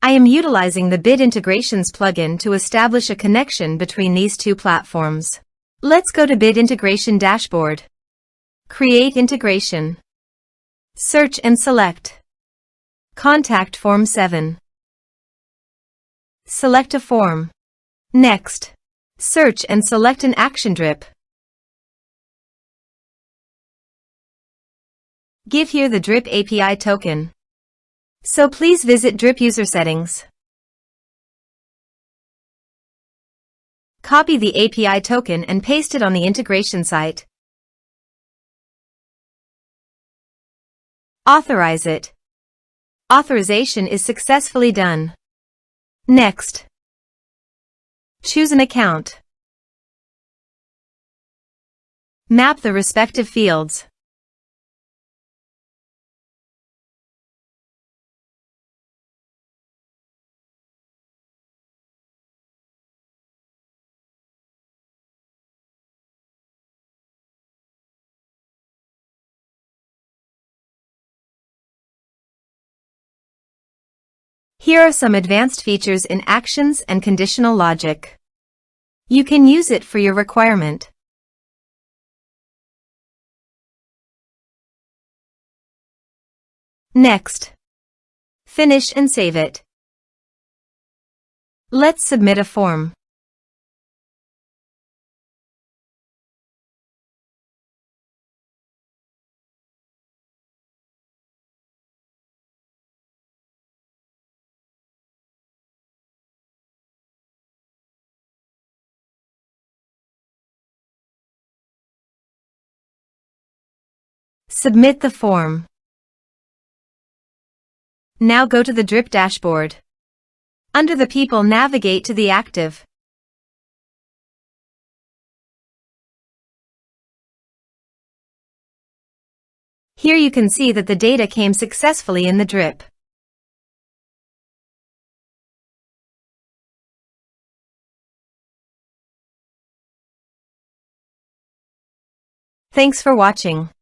I am utilizing the Bid Integrations plugin to establish a connection between these two platforms. Let's go to Bid Integration Dashboard. Create Integration. Search and select Contact Form 7. Select a form. Next, search and select an action drip. Give here the drip API token. So please visit drip user settings. Copy the API token and paste it on the integration site. Authorize it. Authorization is successfully done. Next, choose an account. Map the respective fields. Here are some advanced features in Actions and Conditional Logic. You can use it for your requirement. Next, finish and save it. Let's submit a form. Submit the form. Now go to the drip dashboard. Under the people, navigate to the active. Here you can see that the data came successfully in the drip. Thanks for watching.